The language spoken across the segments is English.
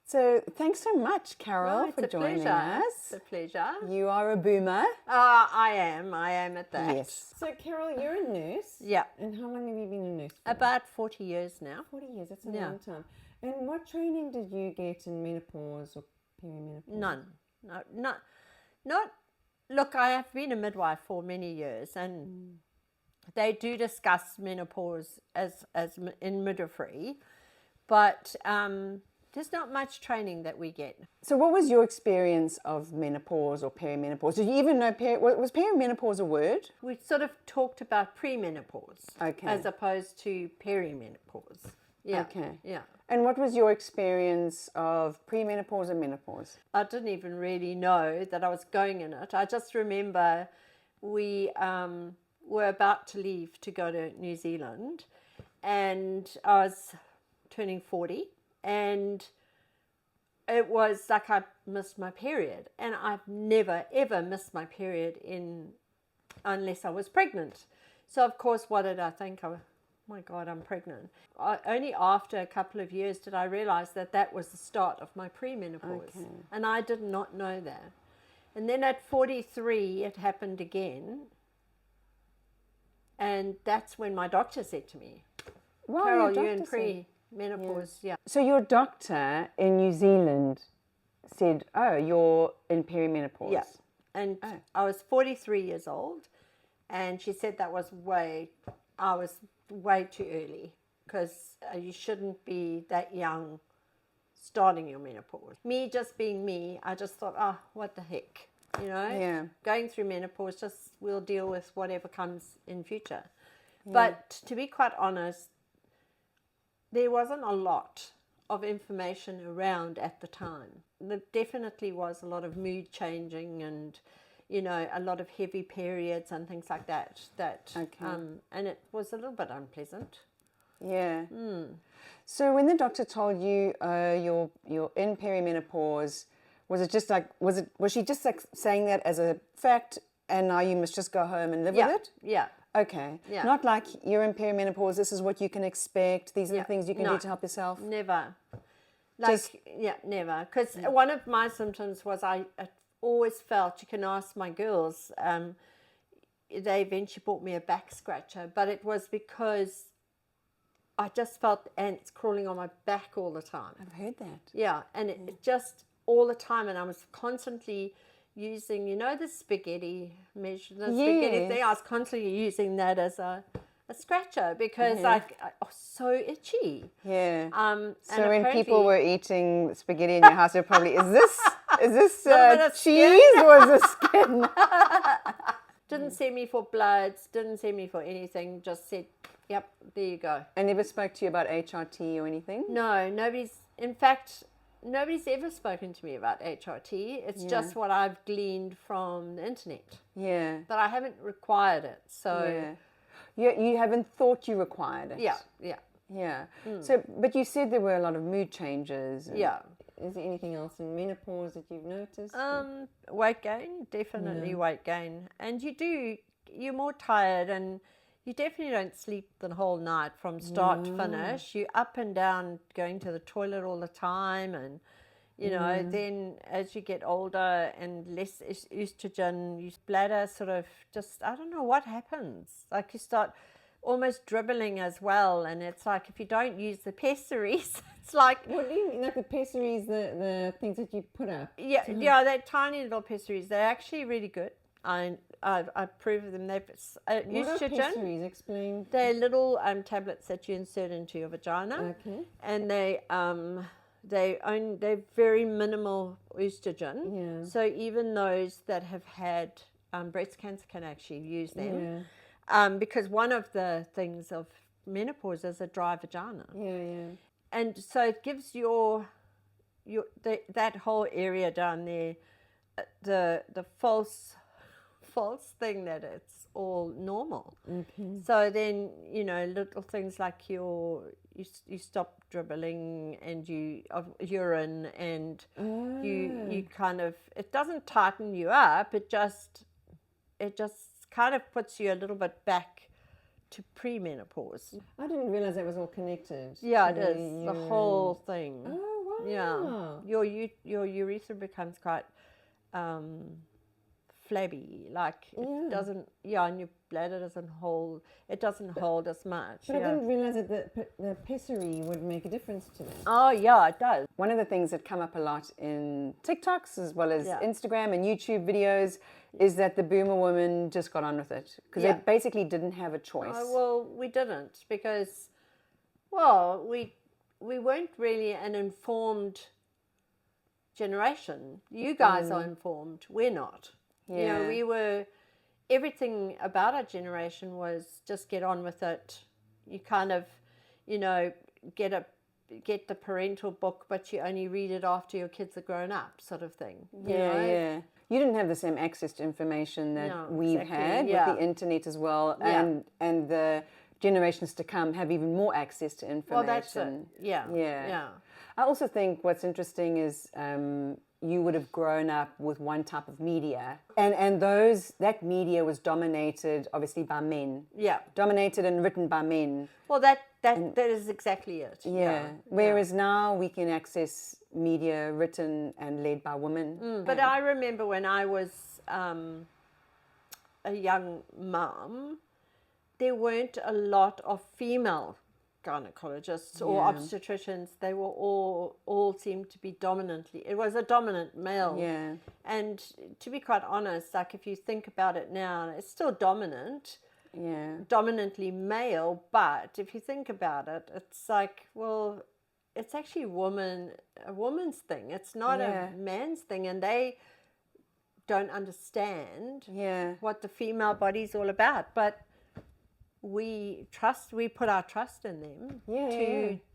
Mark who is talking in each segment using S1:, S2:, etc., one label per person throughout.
S1: So thanks so much, Carol,
S2: No, it's
S1: for
S2: a
S1: joining
S2: pleasure.
S1: us.
S2: It's a pleasure.
S1: You are a boomer.
S2: I am at that.
S1: Yes. So Carol, you're a nurse.
S2: Yeah.
S1: And how long have you been a nurse for?
S2: About 40 years now.
S1: 40 years, that's a
S2: Yeah.
S1: long time. And what training did you get in menopause or perimenopause?
S2: None. No, not. Look, I have been a midwife for many years, and they do discuss menopause as in midwifery, but there's not much training that we get.
S1: So what was your experience of menopause or perimenopause? Did you even know, was perimenopause a word?
S2: We sort of talked about pre-menopause
S1: Okay.
S2: as opposed to perimenopause. Yeah.
S1: Okay.
S2: Yeah.
S1: And what was your experience of premenopause and menopause?
S2: I didn't even really know that I was going in it. I just remember we were about to leave to go to New Zealand, and I was turning 40, and it was like I missed my period, and I've never ever missed my period unless I was pregnant. So of course, what did I think? My God, I'm pregnant. Only after a couple of years did I realize that was the start of my premenopause.
S1: Okay.
S2: And I did not know that. And then at 43, it happened again. And that's when my doctor said to me,
S1: Wow,
S2: Carol,
S1: your
S2: you're in
S1: doctor said-
S2: premenopause. Yeah.
S1: So your doctor in New Zealand said, oh, you're in perimenopause.
S2: Yeah. And I was 43 years old. And she said I was way too early, because you shouldn't be that young starting your menopause. Me just being me, I just thought, oh, what the heck, you know?
S1: Yeah.
S2: Going through menopause, just we'll deal with whatever comes in future. Yeah. But to be quite honest, there wasn't a lot of information around at the time. There definitely was a lot of mood changing and, you know, a lot of heavy periods and things like that. And it was a little bit unpleasant.
S1: Yeah. So when the doctor told you you're in perimenopause, was she just like saying that as a fact, and now you must just go home and live with it?
S2: Yeah.
S1: Okay.
S2: Yeah.
S1: Not like you're in perimenopause, this is what you can expect, these are the things you can do to help yourself?
S2: Never. Never. Because one of my symptoms was I always felt, you can ask my girls, they eventually bought me a back scratcher, but it was because I just felt ants crawling on my back all the time.
S1: I've heard that.
S2: Yeah, and it just all the time, and I was constantly using, the spaghetti measure, spaghetti thing. I was constantly using that as a scratcher because I was so itchy.
S1: Yeah.
S2: So
S1: when people were eating spaghetti in your house, they're probably, is this cheese or is this skin?
S2: Didn't see me for bloods, didn't see me for anything, just said, yep, there you go.
S1: And never spoke to you about HRT or anything?
S2: No, nobody's ever spoken to me about HRT. It's just what I've gleaned from the internet.
S1: Yeah.
S2: But I haven't required it, so...
S1: Yeah. You haven't thought you required it? Yeah. So, but you said there were a lot of mood changes.
S2: Yeah.
S1: Is there anything else in menopause that you've noticed?
S2: Weight gain, definitely weight gain. And you're more tired, and you definitely don't sleep the whole night from start to finish. You're up and down going to the toilet all the time, and then as you get older and less estrogen, your bladder sort of just, I don't know what happens. Like you start almost dribbling as well, and it's like if you don't use the pessaries, it's like...
S1: What do you mean? Like the pessaries, the things that you put up?
S2: Yeah, they're tiny little pessaries. They're actually really good. I approve of them. They've
S1: What
S2: estrogen.
S1: are pessaries? Explain.
S2: They're little tablets that you insert into your vagina.
S1: Okay.
S2: And they're very minimal estrogen.
S1: Yeah.
S2: So even those that have had breast cancer can actually use them.
S1: Yeah.
S2: Because one of the things of menopause is a dry vagina.
S1: Yeah.
S2: And so it gives that whole area down there the false thing that it's all normal.
S1: Okay.
S2: So then, little things like you stop dribbling and urine, and you kind of, it doesn't tighten you up, it just kind of puts you a little bit back to premenopause.
S1: I didn't realize that was all connected.
S2: Yeah, it is. The whole thing.
S1: Oh,
S2: Yeah, your urethra becomes quite flabby, like it doesn't. Yeah, and your bladder doesn't hold. It doesn't hold as much.
S1: But I didn't realize that the pessary would make a difference to that.
S2: Oh yeah, it does.
S1: One of the things that come up a lot in TikToks as well as
S2: Yeah.
S1: Instagram and YouTube videos is that the boomer woman just got on with it because they basically didn't have a choice.
S2: Well, we didn't because, well, we weren't really an informed generation. You guys are informed. We're not. You know, we were. Everything about our generation was just get on with it. You kind of, you know, get the parental book, but you only read it after your kids are grown up, sort of thing.
S1: Yeah. You didn't have the same access to information that we've had with the internet as well, and the generations to come have even more access to information.
S2: Well, that's it. Yeah.
S1: I also think what's interesting is you would have grown up with one type of media, and that media was dominated obviously by men.
S2: Yeah.
S1: Dominated and written by men.
S2: Well, that is exactly it.
S1: Yeah. Whereas now we can access media written and led by women.
S2: But I remember when I was a young mum, there weren't a lot of female gynecologists or obstetricians. They were all seemed to be dominantly. It was a dominant male.
S1: Yeah.
S2: And to be quite honest, like if you think about it now, it's still dominant.
S1: Yeah.
S2: Dominantly male, but if you think about it, it's like, well, it's actually a woman's thing. It's not a man's thing, and they don't understand what the female body's all about. But we put our trust in them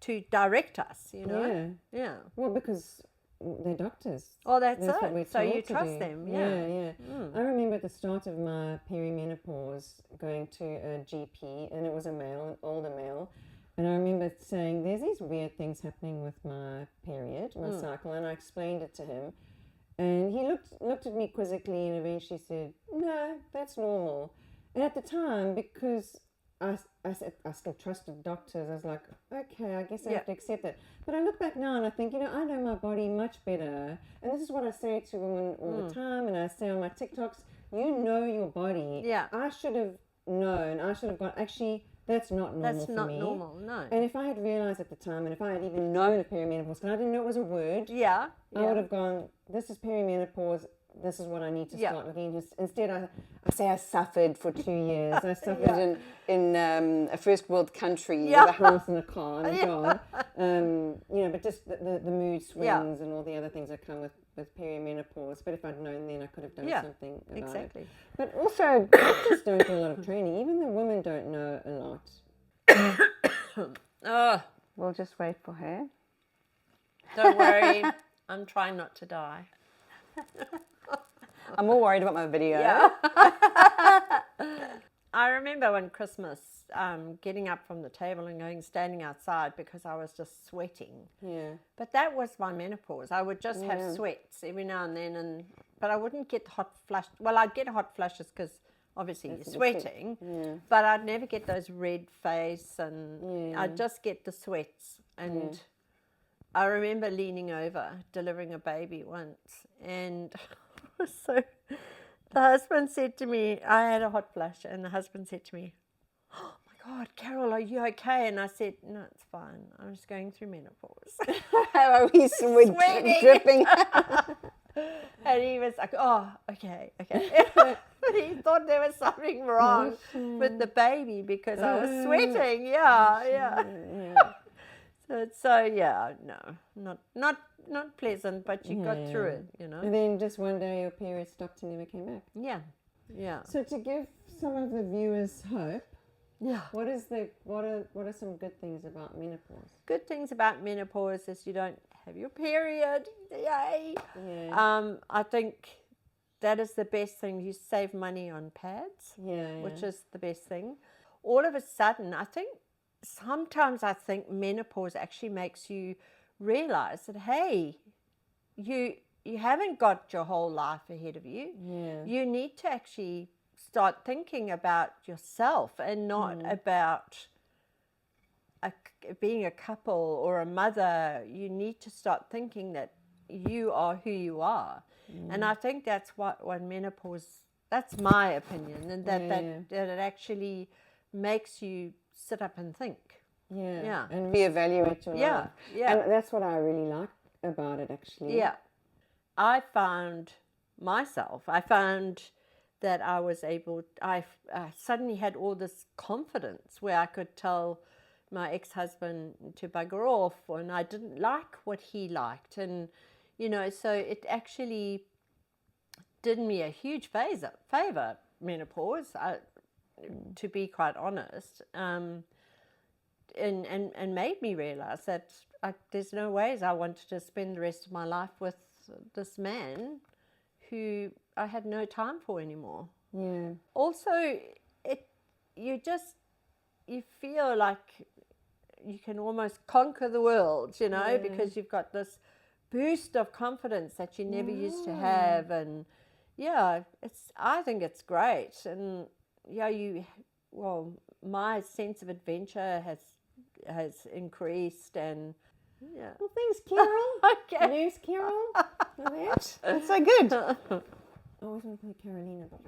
S2: to direct us, you know. Yeah.
S1: Well, because they're doctors.
S2: Oh, that's
S1: what
S2: it.
S1: we're
S2: So
S1: told
S2: you
S1: to
S2: trust
S1: do.
S2: them.
S1: Yeah. I remember at the start of my perimenopause going to a GP, and it was a male, an older male, and I remember saying, "There's these weird things happening with my period, my cycle," and I explained it to him, and he looked at me quizzically and eventually said, "No, that's normal." And at the time, because I still trusted doctors, I was like, okay, I guess I have to accept it. But I look back now and I think, I know my body much better. And this is what I say to women all the time, and I say on my TikToks, you know your body.
S2: Yeah.
S1: I should have known. I should have gone, actually, that's not normal for me.
S2: That's not normal, no.
S1: And if I had realised at the time, and if I had even known of perimenopause, because I didn't know it was a word, I would have gone, this is perimenopause, this is what I need to start looking into. Instead, I suffered for 2 years. I suffered in a first world country with a house and a car and a job. But just the mood swings and all the other things that come with perimenopause. But if I'd known then, I could have done something about it. But also, doctors don't do a lot of training. Even the women don't know a lot. We'll just wait for her.
S2: Don't worry. I'm trying not to die.
S1: I'm more worried about my video.
S2: Yeah. I remember one Christmas getting up from the table and standing outside because I was just sweating.
S1: Yeah.
S2: But that was my menopause. I would just have sweats every now and then, but I wouldn't get hot flush. Well, I'd get hot flushes because obviously you're sweating, but I'd never get those red face, and I'd just get the sweats. And I remember leaning over, delivering a baby once, and so the husband said to me, I had a hot flush, and the husband said to me, "Oh my God, Carol, are you okay?" And I said, "No, it's fine. I'm just going through menopause."
S1: How are we sweating, dripping?
S2: And he was like, "Oh, okay." But he thought there was something wrong with the baby because I was sweating. Yeah. So no, not pleasant, but you got through it,
S1: And then just one day your period stopped and never came back.
S2: Yeah.
S1: So to give some of the viewers hope, what are some good things about menopause?
S2: Good things about menopause is you don't have your period. Yay!
S1: Yeah.
S2: I think that is the best thing. You save money on pads, which is the best thing. All of a sudden, sometimes I think menopause actually makes you realize that, hey, you haven't got your whole life ahead of you.
S1: Yeah.
S2: You need to actually start thinking about yourself and not about being a couple or a mother, you need to start thinking that you are who you are. And I think that's what menopause, that's my opinion, and that it actually makes you sit up and think.
S1: Yeah. And reevaluate your life.
S2: Yeah.
S1: And that's what I really like about it, actually.
S2: Yeah. I found that I was able, I suddenly had all this confidence where I could tell my ex-husband to bugger off, and I didn't like what he liked. And, so it actually did me a huge favor, menopause, to be quite honest, and made me realize that there's no ways I wanted to spend the rest of my life with this man who I had no time for anymore.
S1: Yeah.
S2: Also, you feel like you can almost conquer the world, because you've got this boost of confidence that you never used to have. And I think it's great. And my sense of adventure has increased. And
S1: well, thanks, Carol.
S2: Okay.
S1: Nurse Carol. That's so good. I was going to play Carolina, but